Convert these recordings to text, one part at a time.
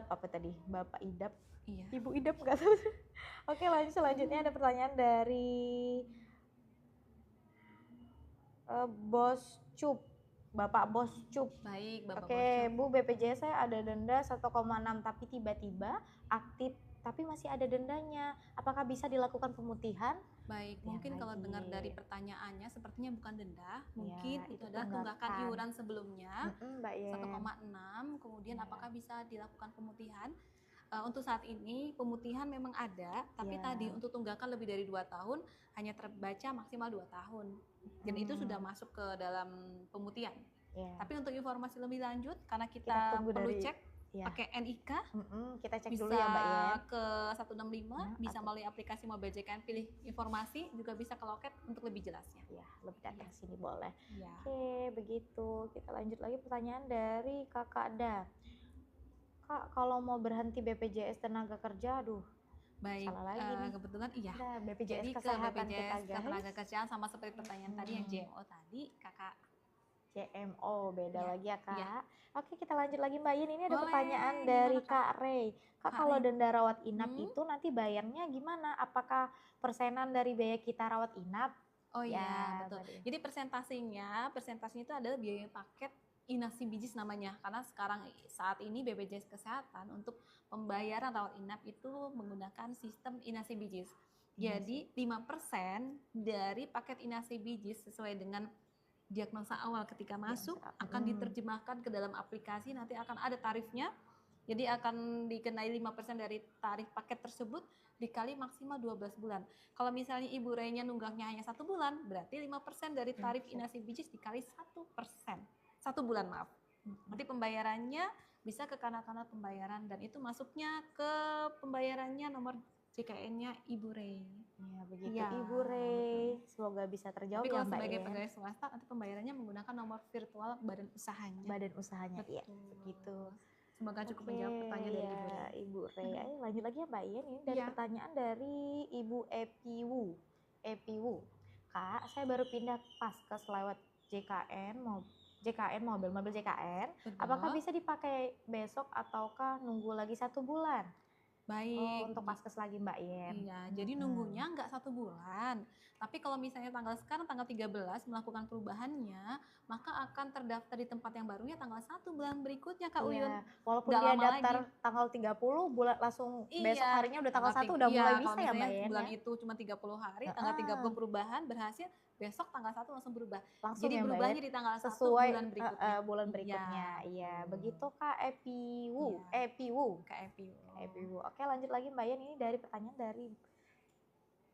apa tadi? Bapak Idap, Iya. Ibu Idap nggak tahu. Oke, lanjut selanjutnya ada pertanyaan dari Bos Cup, Bapak Bos Cup. Baik, Bapak Oke, Bos. Bu, BPJS saya ada denda 1,6 tapi tiba-tiba aktif tapi masih ada dendanya. Apakah bisa dilakukan pemutihan? Baik, Ya, mungkin kalau lagi. dengar dari pertanyaannya sepertinya bukan denda, mungkin itu itu adalah tunggakan tunggakan. iuran sebelumnya Mbak Yen. 1,6, kemudian Ya. apakah bisa dilakukan pemutihan? Untuk saat ini pemutihan memang ada, tapi Ya. tadi untuk tunggakan lebih dari 2 tahun hanya terbaca maksimal 2 tahun. Dan itu sudah masuk ke dalam pemutihan. Ya. Tapi untuk informasi lebih lanjut, karena Kita kita tunggu perlu dari- cek Ya. pakai NIK, Kita cek bisa dulu ya Mbak Yen. ke 165, Ya, bisa atau- melalui aplikasi Mobile JKN pilih informasi, juga bisa ke loket untuk lebih jelasnya. Ya, lebih datang sini boleh. Ya. Oke, begitu. Kita lanjut lagi pertanyaan dari Kakak Da. Kak, kalau mau berhenti BPJS tenaga kerja, aduh, Baik, salah lagi nih. kebetulan iya. Nah, BPJS Jadi ke kesehatan BPJS kita, guys. ketenaga kerjaan sama seperti pertanyaan tadi yang JMO tadi, Kakak. JMO, beda Ya, lagi ya Kak. ya. Oke, kita lanjut lagi Mbak Yin. Ini ada Boleh, pertanyaan gimana, dari Kak? Kak Rey. Kak, Kak kalau Rey. denda rawat inap itu nanti bayarnya gimana? Apakah persenan dari biaya kita rawat inap? Oh Ya, iya, betul. Mbak Yin. Jadi persentasenya itu adalah biaya paket inasi bijis namanya. Karena sekarang saat ini BPJS Kesehatan untuk pembayaran rawat inap itu menggunakan sistem inasi bijis. Jadi 5% dari paket inasi bijis sesuai dengan diagnosa awal ketika masuk akan diterjemahkan ke dalam aplikasi, nanti akan ada tarifnya. Jadi akan dikenai 5% dari tarif paket tersebut dikali maksimal 12 bulan. Kalau misalnya Ibu Reynya nunggaknya hanya 1 bulan, berarti 5% dari tarif inasi bijis dikali 1%. 1 bulan, maaf. Nanti pembayarannya bisa ke kanal-kanal pembayaran dan itu masuknya ke pembayarannya nomor JKN-nya Ibu Rey. Ya, begitu Ya, Ibu Rey. Semoga bisa terjawab tapi ya kalau Mbak sebagai Yen. pegawai swasta, nanti pembayarannya menggunakan nomor virtual badan usahanya. Badan usahanya, iya, Betul. begitu. Semoga cukup menjawab pertanyaan dari Ibu Rey. Ibu Rey. Ayo lanjut lagi ya Mbak Yen. Ini dari pertanyaan dari Ibu Epiwu. Kak, saya baru pindah Paskes lewat JKN mobil JKN. Betul. Apakah bisa dipakai besok ataukah nunggu lagi 1 bulan? Baik. Untuk Paskes lagi Mbak Yen. Iya, jadi nunggunya nggak 1 bulan. Tapi kalau misalnya sekarang tanggal 13 melakukan perubahannya, maka akan terdaftar di tempat yang barunya tanggal 1 bulan berikutnya, Kak Uyun. Walaupun dia daftar tanggal 30, bulan langsung besok harinya udah tanggal 1 udah mulai bisa ya Mbak Yen. Bulan itu cuma 30 hari, tanggal 30 perubahan berhasil, besok tanggal 1 langsung berubah. Langsung jadi ya, berubahnya di tanggal 1 sesuai bulan berikutnya. Bulan berikutnya. Iya, begitu Kak Epiwu. Kak Epiwu. Oke, lanjut lagi Mbak Yen. Ini dari pertanyaan dari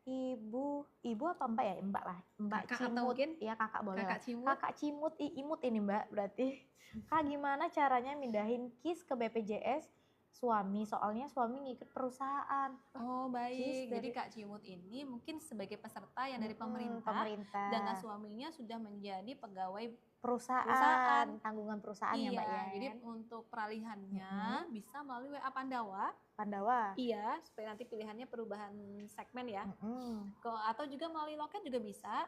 Ibu apa Mbak ya? Mbak lah. Mbak Kakak Cimut. atau mungkin Ya, Kakak boleh. Kakak Cimut. Kakak Cimut, Imut ini Mbak berarti. Kak, gimana caranya mindahin KIS ke BPJS suami? Soalnya suami ngikut perusahaan. Oh baik, jadi Kak Cimut ini mungkin sebagai peserta yang dari pemerintah. Dan suaminya sudah menjadi pegawai perusahaan, tanggungan perusahaan ya Mbak ya. Jadi untuk peralihannya bisa melalui WA Pandawa. Iya, supaya nanti pilihannya perubahan segmen ya. Atau juga melalui loket juga bisa.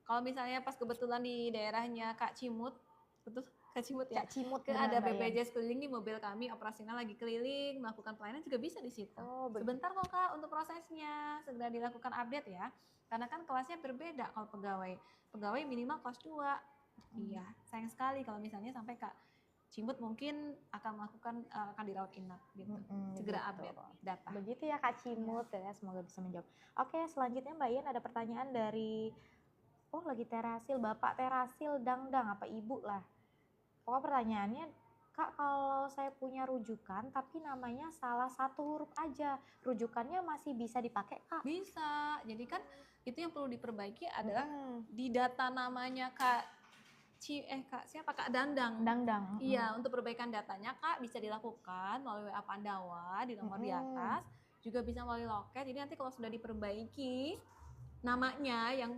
Kalau misalnya pas kebetulan di daerahnya Kak Cimut, betul Kak Cimut ya. Kak Cimut ada BPJS keliling di mobil kami operasional lagi keliling, melakukan pelayanan juga bisa di situ. Sebentar kok Kak untuk prosesnya, segera dilakukan update ya. Karena kan kelasnya berbeda kalau pegawai. Pegawai minimal kelas 2. Iya, sayang sekali kalau misalnya sampai Kak Cimut mungkin akan melakukan akan dirawat inap gitu. Segera update data. Begitu ya Kak Cimut ya, semoga bisa menjawab. Oke, selanjutnya Mbak Yen ada pertanyaan dari lagi Terasil, Bapak Terasil Dangdang apa Ibu lah. Pokoknya pertanyaannya, Kak, kalau saya punya rujukan tapi namanya salah 1 huruf aja, rujukannya masih bisa dipakai Kak? Bisa. Jadi kan itu yang perlu diperbaiki adalah di data namanya Kak Dangdang. Iya, untuk perbaikan datanya Kak bisa dilakukan melalui WA Pandawa di nomor di atas, juga bisa melalui loket. Jadi nanti kalau sudah diperbaiki namanya yang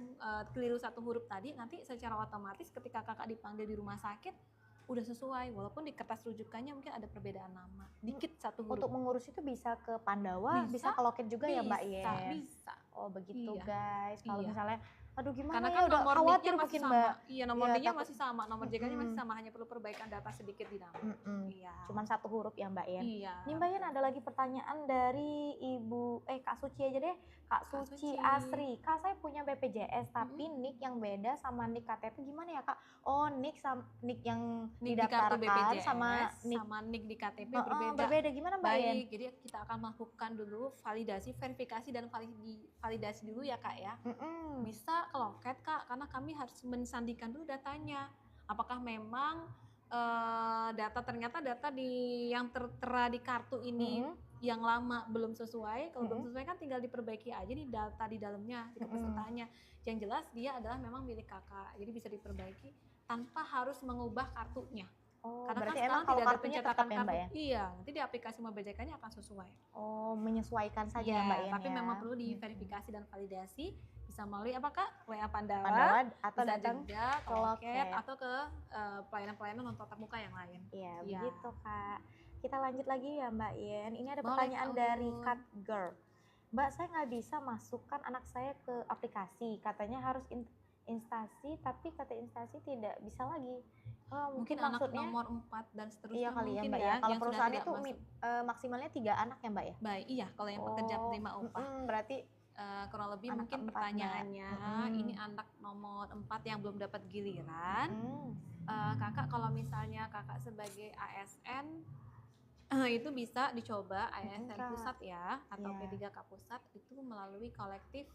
keliru 1 huruf tadi, nanti secara otomatis ketika Kakak dipanggil di rumah sakit udah sesuai, walaupun di kertas rujukannya mungkin ada perbedaan nama, dikit 1 huruf. Untuk mengurus itu bisa ke Pandawa, bisa ke loket juga ya Mbak Yen? Bisa. Oh begitu guys. Kalau misalnya Aduh gimana Karena ya, kan udah nomor khawatir NIK-nya masih mungkin sama. Mbak. Iya, nomor Iya, NIK-nya takut. masih sama, nomor JK-nya masih Mm-mm. sama, hanya perlu perbaikan data sedikit di nama. Iya. Cuman 1 huruf ya Mbak Yen. Iya. Nih Mbak Yen ada lagi pertanyaan dari Kak Suci aja deh. Kak Suci Asri. Kak, saya punya BPJS tapi NIK yang beda sama NIK KTP gimana ya Kak? Oh, NIK yang NIK di kartu didaftarkan BPJS sama NIK sama NIK di KTP berbeda. berbeda. Gimana Mbak Yen? Baik, jadi kita akan melakukan dulu validasi, verifikasi dan validasi dulu ya Kak ya. Bisa ke loket Kak, karena kami harus mensandikan dulu datanya. Apakah memang ternyata data yang tertera di kartu ini yang lama belum sesuai. Kalau belum sesuai kan tinggal diperbaiki aja nih data di dalamnya, di kepesertaannya. Yang jelas dia adalah memang milik kakak, jadi bisa diperbaiki tanpa harus mengubah kartunya. Oh, Karena kan berarti sekarang emang kalau tidak ada kartunya tetap pencetakan ya Mbak kartu. ya? Iya, nanti di aplikasi MobileJK-nya akan sesuai. Oh, menyesuaikan saja Iya, Mbak Yen tapi ya. memang perlu diverifikasi dan validasi. Bisa melalui apakah WA Pandawa Pandawa, atau bisa datang juga ke ke loket loket. atau ke pelayanan-pelayanan non tatap muka yang lain. Iya, Iya. begitu Kak. Kita lanjut lagi ya Mbak Yen. Ini ada Boleh, pertanyaan Kak dari Ulun. Cat Girl. Mbak, saya nggak bisa masukkan anak saya ke aplikasi. Katanya harus instasi, tapi kata instasi tidak bisa lagi. Oh, Mungkin anak maksudnya nomor 4 dan seterusnya iya kali ya mungkin Mbak ya, ya. Kalau yang sudah perusahaan tidak itu masuk. maksimalnya 3 anak ya Mbak ya? Baik, iya kalau yang pekerja penerima upah. Berarti Kurang lebih anak mungkin keempat, pertanyaannya, Mbak. ini anak nomor 4 yang belum dapat giliran. Kakak kalau misalnya kakak sebagai ASN, itu bisa dicoba ASN Kak. pusat ya, atau Iya. P3K pusat itu melalui kolektif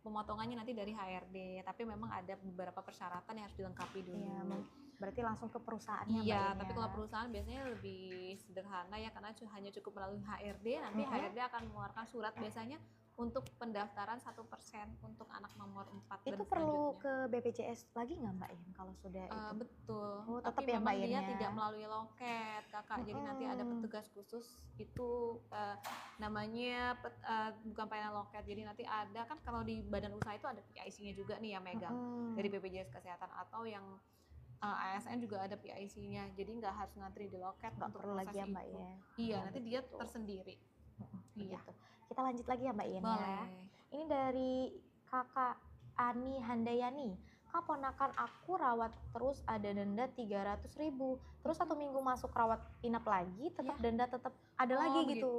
pemotongannya nanti dari HRD, tapi memang ada beberapa persyaratan yang harus dilengkapi dulu. Iya, berarti langsung ke perusahaannya Mbak Iya, Yen tapi ya. kalau perusahaan biasanya lebih sederhana ya, karena hanya cukup melalui HRD, nanti HRD akan mengeluarkan surat biasanya untuk pendaftaran 1% untuk anak nomor 4 Itu dan perlu selanjutnya. ke BPJS lagi nggak Mbak Yen kalau sudah itu? Betul, Oh, tetap tapi ya, memang Mbak dia Yen ya? tidak melalui loket kakak, jadi nanti ada petugas khusus itu namanya bukan pelayanan loket, jadi nanti ada kan kalau di badan usaha itu ada PIC-nya juga nih yang megang dari BPJS Kesehatan, atau yang ASN juga ada PIC-nya, jadi nggak harus ngantri di loket Nggak untuk perlu lagi ya proses Mbak itu. ya? Iya, Oh, nanti dia begitu. tersendiri. Iya. Begitu. Kita lanjut lagi ya Mbak Yen ya. Boleh. Ini dari Kakak Ani Handayani. Kak, ponakan aku rawat terus ada denda 300.000. Terus 1 minggu masuk rawat inap lagi, tetap denda tetap ada lagi gitu.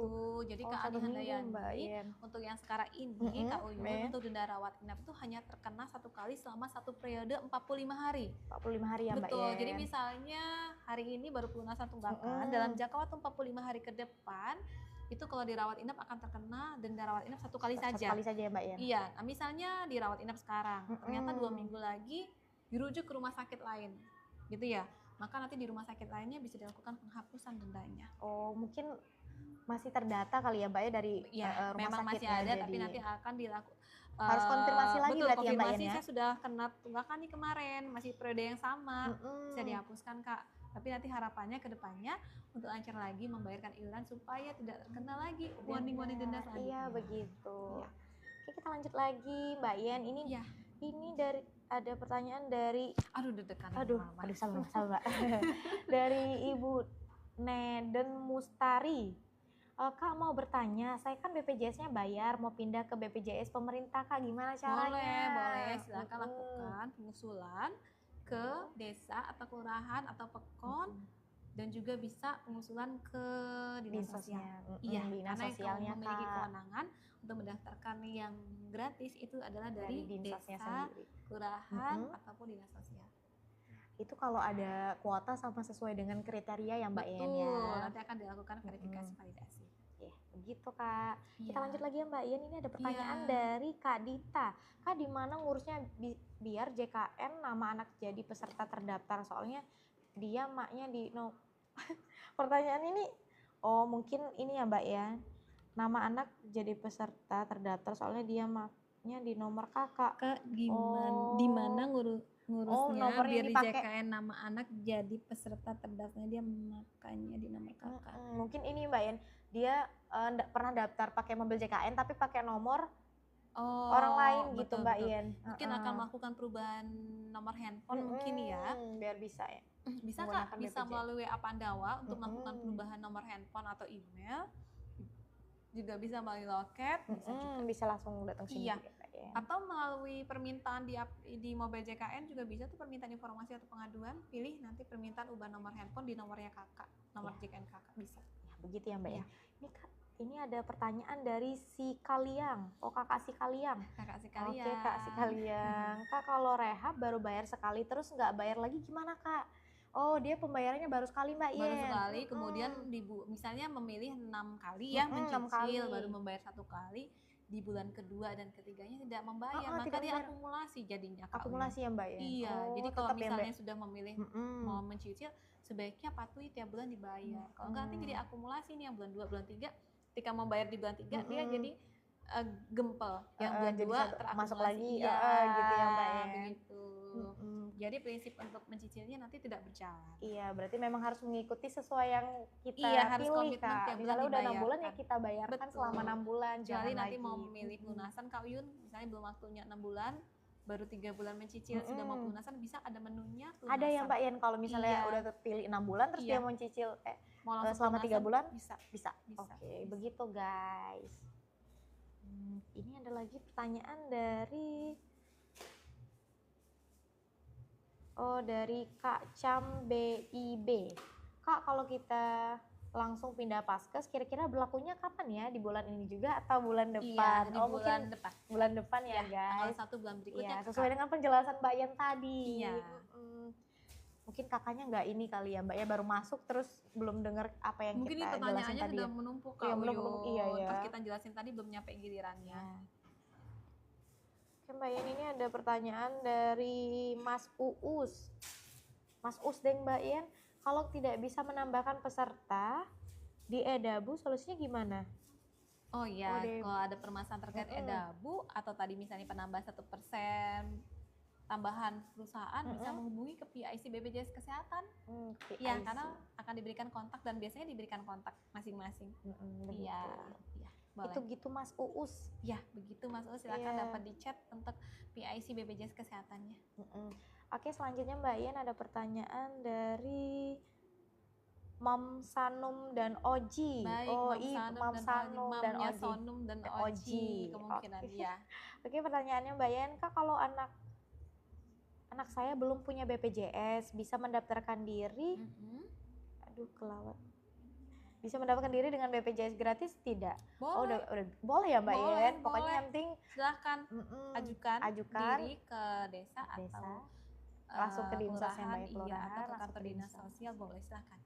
Jadi Kak Ani 1 minggu, Mbak Handayani, Yen. untuk yang sekarang ini Kak Uyun, untuk denda rawat inap itu hanya terkena 1 kali selama 1 periode 45 hari. 45 hari ya Mbak Betul, Yen. jadi misalnya hari ini baru pelunasan tunggakan, dalam jangka waktu 45 hari ke depan, itu kalau dirawat inap akan terkena denda rawat inap 1 kali saja. 1 kali saja ya Mbak Yen. Iya, nah misalnya dirawat inap sekarang, ternyata 2 minggu lagi dirujuk ke rumah sakit lain, gitu ya. Maka nanti di rumah sakit lainnya bisa dilakukan penghapusan dendanya. Oh, mungkin masih terdata kali ya Mbak ya dari rumah memang sakitnya. masih ada, jadi tapi nanti akan dilakukan. harus konfirmasi lagi betul, berarti ya Mbak konfirmasi Yen ya. saya sudah kena tunggakan nih kemarin, masih periode yang sama, bisa dihapuskan Kak. Tapi nanti harapannya ke depannya untuk lancar lagi membayarkan iuran supaya tidak terkena lagi warning-warning denda selanjutnya. Iya begitu. Iya. Oke, kita lanjut lagi Mbak Yen. Ini dari ada pertanyaan dari Deg-degan. aduh sabar Mbak. Dari Ibu Neden Mustari. Kak mau bertanya, saya kan BPJS-nya bayar, mau pindah ke BPJS pemerintah Kak, gimana caranya? Boleh, silakan lakukan pengusulan ke desa atau kelurahan atau pekon, dan juga bisa pengusulan ke dinas sosial. Iya, dinas karena yang sosialnya memiliki Kak. kewenangan untuk mendaftarkan yang gratis itu adalah dari dinasnya desa, sendiri. kelurahan ataupun dinas sosial. Itu kalau ada kuota sama sesuai dengan kriteria ya Mbak Yen ya. Betul, nanti akan dilakukan verifikasi validasi. Begitu Kak. Kita lanjut lagi ya Mbak Yen. Ini ada pertanyaan Iya. dari Kak Dita. Kak, di mana ngurusnya biar JKN nama anak jadi peserta terdaftar? Soalnya dia maknya pertanyaan ini mungkin ini ya Mbak ya. Nama anak jadi peserta terdaftar soalnya dia maknya di nomor kakak. Kak, di mana ngurusnya nomor biar yang di dipakai. JKN nama anak jadi peserta terdaftarnya dia makanya di nomor kakak. Mungkin ini Mbak Yen, dia pernah daftar pakai mobil JKN tapi pakai nomor orang lain gitu Mbak Yen. Mungkin akan melakukan perubahan nomor handphone mungkin ya. Biar bisa ya. Bisa menggunakan Kak, bisa BPJS. melalui WA Pandawa untuk melakukan perubahan nomor handphone atau email. Juga bisa melalui loket, bisa juga. Bisa langsung datang sini. Iya. juga, Mbak. Yen? Atau melalui permintaan di mobile JKN juga bisa tuh, permintaan informasi atau pengaduan, pilih nanti permintaan ubah nomor handphone di nomornya kakak, nomor JKN kakak bisa. Ya, begitu ya Mbak Iya. ya. Ini Kak, ini ada pertanyaan dari si Kaliang. Oh, Kakak si Kaliang. Kakak sekalian. Oke Kak si Kaliang. Kak, kalau rehab baru bayar sekali terus nggak bayar lagi gimana Kak? Oh, dia pembayarannya baru sekali Mbak Yen. Baru sekali, kemudian misalnya memilih 6 kali ya enam mencicil, kali. baru membayar 1 kali, di bulan kedua dan ketiganya tidak membayar, maka tidak dia membayar. akumulasi jadinya Kak. Akumulasi ya Mbak Yen? Iya, Oh, jadi kalau tetap ya, misalnya Mbak? sudah memilih mau mencicil, sebaiknya patuhi tiap bulan dibayar. Kalau enggak nanti jadi akumulasi nih yang bulan 2, bulan 3, ketika mau bayar di bulan 3 dia jadi gempel. Yang bulan 2 terakumulasi. Masuk lagi, iya, gitu ya Mbak ya. begitu. Jadi prinsip untuk mencicilnya nanti tidak berjalan. Iya, berarti memang harus mengikuti sesuai yang kita harus pilih komitmen Kak. tiap bulan Misalnya udah 6 bulan ya dibayarkan. kita bayarkan Betul. selama 6 bulan. Kecuali Jangan nanti lagi mau memilih pelunasan Kak Uyun, misalnya belum waktunya 6 bulan, baru 3 bulan mencicil, sudah mau pelunasan, bisa ada menunya pelunasan. Ada ya Mbak Yen, kalau misalnya udah terpilih 6 bulan terus dia mau cicil mau langsung selama 3 bulan? Bisa. Oke, begitu guys. Ini ada lagi pertanyaan dari dari Kak Cam BIB. Kak, kalau kita langsung pindah paskes, kira-kira berlakunya kapan ya? Di bulan ini juga atau bulan depan? Iya, di bulan depan. Bulan depan ya, guys. Kalau 1 bulan berikutnya. Iya, sesuai dengan penjelasan Mbak Yen tadi. Iya. Mungkin kakaknya nggak ini kali ya Mbak ya, baru masuk terus belum dengar apa yang mungkin kita jelasin tadi. Mungkin pertanyaannya sudah menumpuk Kak Uyun. Iya, ya. Terus kita jelasin tadi belum nyampe gilirannya. Oke Mbak Yen, ini ada pertanyaan dari Mas Uus. Mas Uus deng Mbak Yen, kalau tidak bisa menambahkan peserta di edabu solusinya gimana? Oh iya, kalau ada permasalahan terkait edabu atau tadi misalnya penambah 1% tambahan perusahaan, bisa menghubungi ke PIC BPJS Kesehatan. Ya, karena akan diberikan kontak dan biasanya diberikan kontak masing-masing. Iya. Boleh. Itu gitu Mas Uus. Ya, begitu Mas Uus, silakan dapat di chat untuk PIC BPJS Kesehatannya. Oke, selanjutnya Mbak Yen ada pertanyaan dari Mam Sanum dan Oji. Baik, Mam Sanum dan Oji. Sonum dan Oji kemungkinan ya. Oke, pertanyaannya Mbak Yen, Kak, kalau anak saya belum punya BPJS, bisa mendaftarkan diri? Aduh, kelawat. Bisa mendapatkan diri dengan BPJS gratis tidak? Boleh. Udah boleh ya Mbak Yen? Pokoknya yang penting silahkan ajukan diri ke desa atau langsung ke dinas sosial atau ke kantor dinas sosial, boleh silahkan.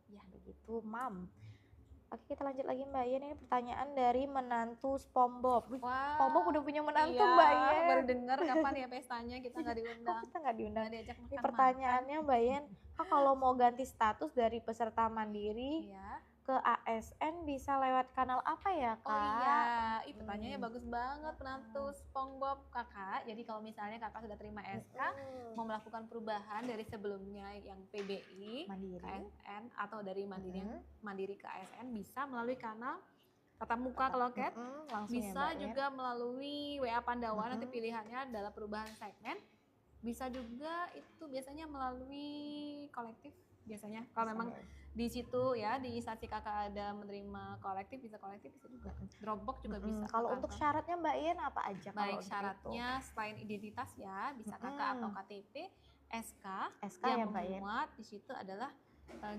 Ya begitu Mam. Oke, kita lanjut lagi Mbak Yen. Ini pertanyaan dari menantu SpongeBob. SpongeBob udah punya menantu Mbak Yen. Baru dengar kapan ya pestanya, kita nggak diundang. Kita nggak diundang. Nggak diajak makan. Ini pertanyaannya Mbak Yen, kalau mau ganti status dari peserta mandiri ke ASN bisa lewat kanal apa ya Kak? Oh iya, pertanyaannya bagus banget penantu SpongeBob Kakak. Jadi kalau misalnya Kakak sudah terima SK, mau melakukan perubahan dari sebelumnya yang PBI, Mandiri, KSN atau dari Mandiri ke ASN bisa melalui kanal tatap muka ke loket, bisa ya, juga melalui WA Pandawa, nanti pilihannya adalah perubahan segmen. Bisa juga itu biasanya melalui kolektif biasanya. Kalau memang di situ ya di instansi Kakak ada menerima kolektif, bisa juga. Dropbox juga bisa. Kalau untuk syaratnya Mbak Yen apa aja? Baik, syaratnya selain identitas ya, bisa Kakak atau KTP, SK yang memuat di situ adalah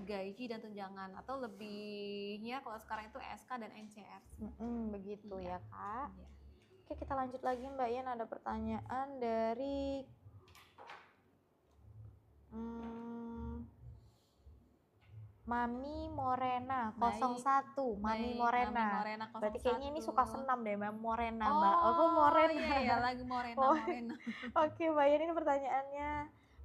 gaji dan tunjangan, atau lebihnya kalau sekarang itu SK dan NCR. Begitu ya Kak. Oke, kita lanjut lagi Mbak Yen, ada pertanyaan dari Mami Morena 01. Mami Morena 01. Berarti kayaknya ini suka senam deh Mami Morena Mbak. Morena. Iya, lagu Morena. Oke Mbak Yen, ini pertanyaannya,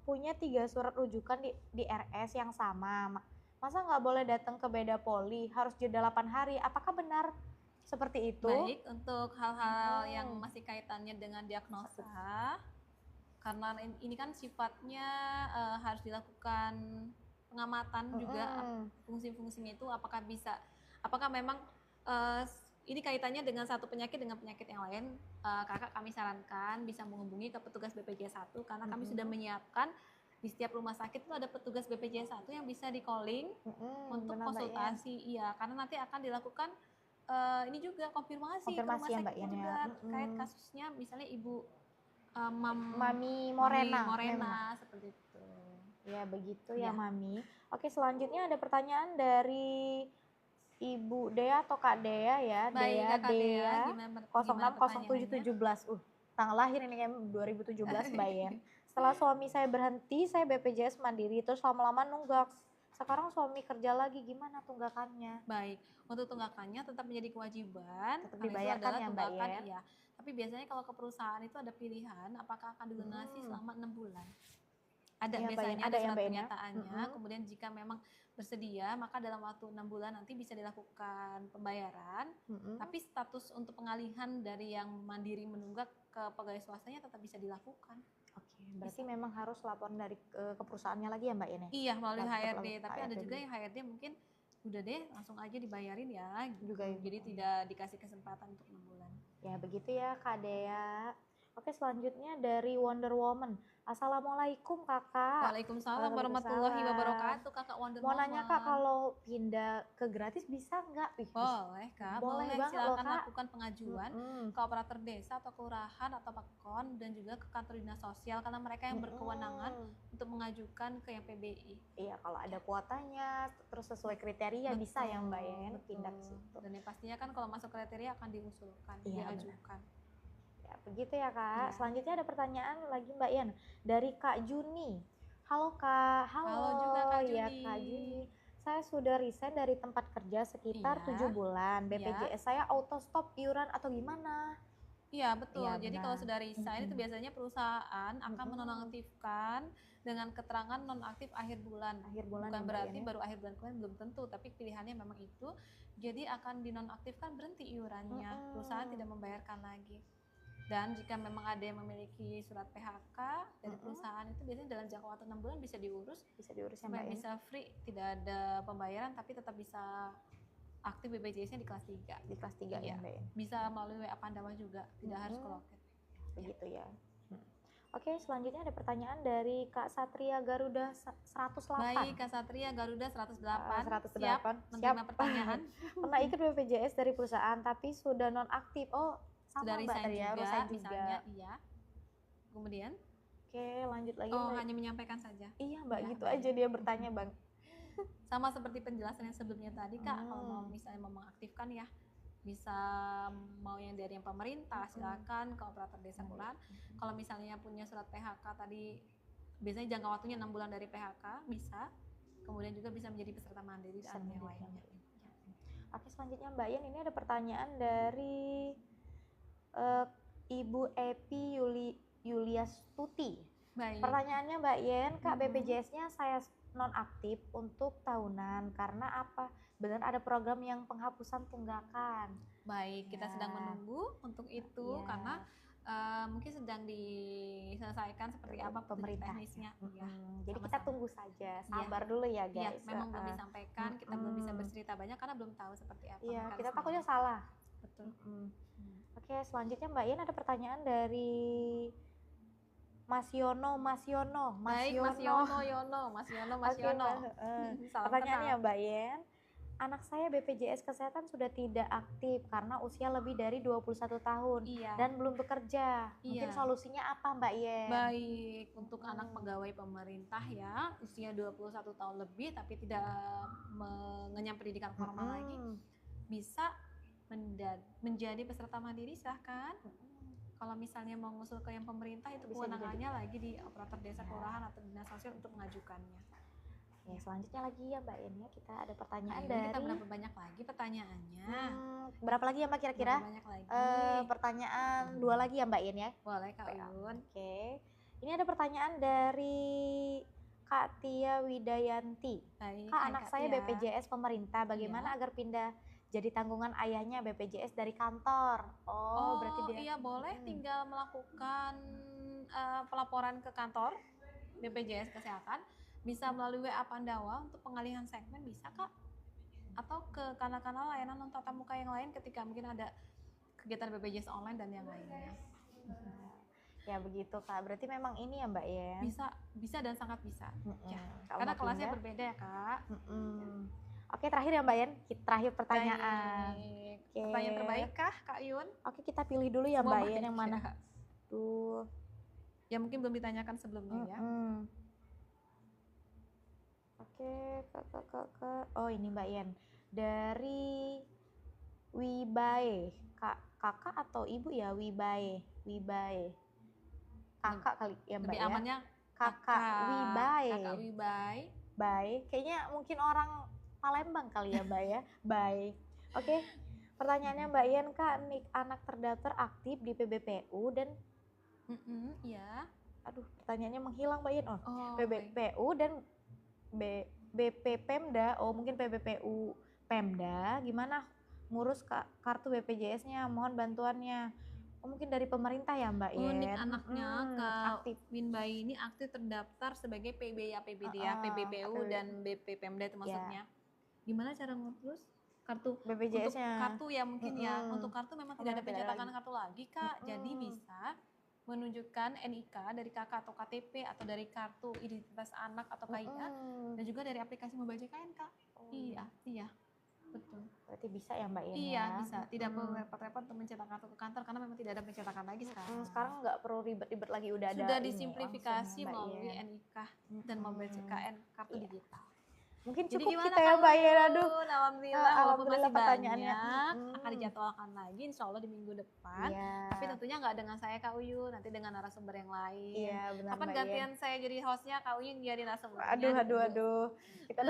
punya 3 surat rujukan di RS yang sama. Masa nggak boleh datang ke beda poli, harus jeda 8 hari. Apakah benar seperti itu? Baik, untuk hal-hal yang masih kaitannya dengan diagnosa, karena ini kan sifatnya harus dilakukan pengamatan juga fungsi-fungsinya itu, apakah memang ini kaitannya dengan satu penyakit dengan penyakit yang lain. Kakak kami sarankan bisa menghubungi ke petugas BPJS 1 karena kami sudah menyiapkan di setiap rumah sakit itu ada petugas BPJS 1 yang bisa di calling untuk konsultasi. Iya, karena nanti akan dilakukan ini juga konfirmasi ke Konfirmasi rumah ya, sakit Mbak Yen ya. juga terkait kasusnya misalnya Ibu Mami Mami Morena. Morena seperti itu. Ya begitu Ya. ya Mami. Oke, selanjutnya ada pertanyaan dari Ibu Dea atau Kak Dea ya. Baik, Dea Kakak Dea, gimana 060717. Tanggal lahir ini kan 2017 Mbak Yen. Setelah suami saya berhenti, saya BPJS Mandiri terus lama-lama nunggak. Sekarang suami kerja lagi, gimana tunggakannya? Baik, untuk tunggakannya tetap menjadi kewajiban. Tetap Karena itu dibayarkan adalah ya, Mbak tunggakan, Yen? iya. Tapi biasanya kalau ke perusahaan itu ada pilihan apakah akan dilunasi selama 6 bulan. Ada Iya, Mbak Yen. biasanya Ada ada ya, surat Mbak Yen ya? pernyataannya. Kemudian jika memang bersedia, maka dalam waktu 6 bulan nanti bisa dilakukan pembayaran. Tapi status untuk pengalihan dari yang mandiri menunggak ke pegawai swastanya tetap bisa dilakukan. Oke, berarti memang harus laporan dari ke perusahaannya lagi ya Mbak Yen ya? Iya, melalui Tetap HRD. melalui Tapi ada HRD juga dulu. yang HRD mungkin udah deh langsung aja dibayarin ya. Gitu. Juga ya. Jadi tidak dikasih kesempatan untuk 6 bulan. Ya begitu ya Kak Dea. Oke, selanjutnya dari Wonder Woman. Assalamualaikum Kakak. Waalaikumsalam warahmatullahi wabarakatuh, Kakak Wonder Mau Woman. nanya Kak, kalau pindah ke gratis bisa nggak? Boleh Kak, Boleh boleh. banget loh, Silakan Kak. lakukan pengajuan ke operator desa atau kelurahan atau Pakon dan juga ke kantor dinas sosial karena mereka yang berkewenangan untuk mengajukan ke yang PBI. Iya, kalau ada kuotanya terus sesuai kriteria bisa ya Mbak Yen pindah ke situ. Dan yang pastinya kan kalau masuk kriteria akan diusulkan, Iya, diajukan. Ya, begitu ya Kak. Iya. Selanjutnya ada pertanyaan lagi Mbak Yen dari Kak Juni. Halo Kak. Halo juga Kak Juni. Ya Kak Juni. Saya sudah resign dari tempat kerja sekitar 7 bulan. BPJS saya auto stop iuran atau gimana? Iya betul. Iya, Jadi benar. kalau sudah resign itu biasanya perusahaan akan menonaktifkan dengan keterangan nonaktif akhir bulan. Akhir bulan Bukan ya, Mbak berarti Yen ya? baru akhir bulan kemarin, belum tentu, tapi pilihannya memang itu. Jadi akan dinonaktifkan, berhenti iurannya. Perusahaan tidak membayarkan lagi. Dan jika memang ada yang memiliki surat PHK dari perusahaan itu biasanya dalam jangka waktu 6 bulan bisa diurus. Bisa diurus ya supaya Mbak Yen? bisa free, tidak ada pembayaran tapi tetap bisa aktif BPJS-nya di kelas 3. Di kelas 3 ya Iya. Mbak Yen? Bisa melalui WA Pandawa juga, tidak harus ke loket. Begitu ya. Oke, selanjutnya ada pertanyaan dari Kak Satria Garuda 108. Baik, Kak Satria Garuda 108. 108. Siap menerima pertanyaan. Pernah ikut BPJS dari perusahaan tapi sudah nonaktif. Oh, sama Sudah Mbak resign tadi ya, juga, resign misalnya, iya. Kemudian, Oke, lanjut lagi oh Mbak. hanya menyampaikan saja. Iya Mbak, Ya, gitu baik. aja dia bertanya Bang. Sama seperti penjelasan yang sebelumnya tadi Kak, kalau mau misalnya mau mengaktifkan ya, bisa mau yang dari yang pemerintah, silakan ke operator desa kelurahan. Kalau misalnya punya surat PHK tadi, biasanya jangka waktunya 6 bulan dari PHK, bisa. Kemudian juga bisa menjadi peserta mandiri dan yang lainnya. Oke, selanjutnya Mbak Yen, ini ada pertanyaan dari Ibu Epi Yuliastuti. Baik. Pertanyaannya Mbak Yen, Kak, BPJS-nya saya nonaktif untuk tahunan karena apa? Benar ada program yang penghapusan tunggakan. Baik, kita sedang menunggu untuk itu karena mungkin sedang diselesaikan seperti apa pemerintah teknisnya. Ya, jadi kita tunggu saja, sabar dulu ya guys. Iya, memang belum disampaikan, kita belum bisa bercerita banyak karena belum tahu seperti apa. Iya, kita takutnya salah. Betul. Oke, selanjutnya Mbak Yen ada pertanyaan dari Mas Yono. Baik, Mas Yono. Pertanyaannya Mbak Yen, anak saya BPJS Kesehatan sudah tidak aktif karena usia lebih dari 21 tahun dan belum bekerja. Mungkin solusinya apa Mbak Yen? Baik, untuk anak pegawai pemerintah ya, usia 21 tahun lebih tapi tidak mengenyam pendidikan formal lagi, bisa menjadi peserta mandiri silahkan. Kalau misalnya mau ngusul ke yang pemerintah itu kewenangannya lagi di operator desa kelurahan atau dinas sosial untuk mengajukannya. Ya, selanjutnya lagi ya Mbak Yen ya, kita ada pertanyaan Ayo, dari kita berapa banyak lagi pertanyaannya? Berapa lagi ya Mbak kira-kira? Berapa banyak lagi? Pertanyaan 2 lagi ya Mbak Yen ya. Boleh Kak Uyun. Oke. Ini ada pertanyaan dari Kak Tia Widayanti. Baik, Kak, anak saya Tia. BPJS pemerintah, bagaimana agar pindah jadi tanggungan ayahnya BPJS dari kantor? Oh, berarti dia. Iya boleh, tinggal melakukan pelaporan ke kantor BPJS Kesehatan, bisa melalui WA Pandawa untuk pengalihan segmen bisa Kak, atau ke kanal-kanal layanan non tatap muka yang lain ketika mungkin ada kegiatan BPJS online dan yang lainnya. Ya begitu Kak, berarti memang ini ya Mbak Yen? Bisa dan sangat bisa. Ya. Karena kelasnya berbeda ya Kak. Oke, terakhir ya Mbak Yen, terakhir pertanyaan. Baik. Oke. Pertanyaan terbaik kah Kak Yun? Oke, kita pilih dulu ya Semua Mbak Yen baik, yang mana. ya. Duh. Ya mungkin belum ditanyakan sebelumnya ya. Oke, Kak. Oh, ini Mbak Yen. Dari Wibae. Kakak atau ibu ya Wibae? Kakak kali ya Mbak Lebih ya. amannya Kakak Wibae. Kakak Wibae. Baik, kayaknya mungkin orang Palembang kali ya Mbak ya. Baik. Oke. Pertanyaannya Mbak Yen, Kak, nik anak terdaftar aktif di PBPU dan Iya. aduh, pertanyaannya menghilang Mbak Yen. Oh, Oh, PBPU dan BP Pemda. Oh, mungkin PBPU Pemda gimana ngurus kartu BPJS-nya? Mohon bantuannya. Oh, mungkin dari pemerintah ya Mbak Yen. Unik anaknya Kak aktif. Winbayi ini aktif terdaftar sebagai PB ya PBD ya, PBPU dan BP Pemda itu maksudnya. Gimana cara ngurus kartu BPJS-nya? Untuk kartu ya mungkin ya. Untuk kartu memang tidak ada pencetakan kartu lagi Kak. Jadi bisa menunjukkan NIK dari kakak atau KTP atau dari kartu identitas anak atau KIA dan juga dari aplikasi mobile JKN Kak. Iya. Betul. Berarti bisa ya Mbak Yen? Iya, ya? bisa. Tidak perlu repot-repot untuk mencetak kartu ke kantor karena memang tidak ada pencetakan lagi sekarang. Sekarang nggak perlu ribet-ribet lagi, udah ada. Sudah ini disimplifikasi langsung ya, Mbak melalui Yen. NIK dan mobile JKN kartu digital. Mungkin Jadi cukup gimana kita ya Mbak Yen? Aduh. Alhamdulillah, walaupun masih pertanyaannya banyak, akan dijadwalkan lagi insya Allah di minggu depan. Tapi tentunya nggak dengan saya Kak Uyun, nanti dengan narasumber yang lain. Iya, benar Kapan Mbak gantian saya jadi hostnya, Kak Uyun jadi narasumbernya. Aduh. Kita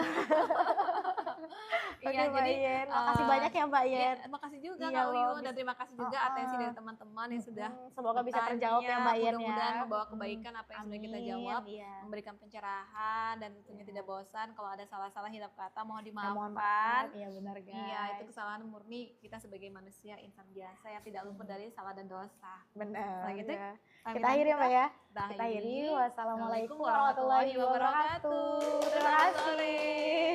Iya, Mbak jadi Yen, makasih banyak ya Mbak Yen. Ya, makasih juga Kak Uyun dan terima kasih juga atensi dari teman-teman yang sudah semoga bisa terjawab ya Mbak Yen ya. Mudah-mudahan membawa kebaikan apa yang sudah kita jawab, Iya. memberikan pencerahan dan tentunya tidak bosan. Kalau ada salah-salah hilap kata mohon Mohon dimaafkan. maaf. Iya benar guys. Iya, itu kesalahan murni kita sebagai manusia insan biasa yang tidak luput dari salah dan dosa. Benar. Nah, gitu. Ya. Kita akhiri ya Mbak ya. Kita Kita akhiri. akhiri. Wassalamualaikum warahmatullahi wabarakatuh. Terima kasih.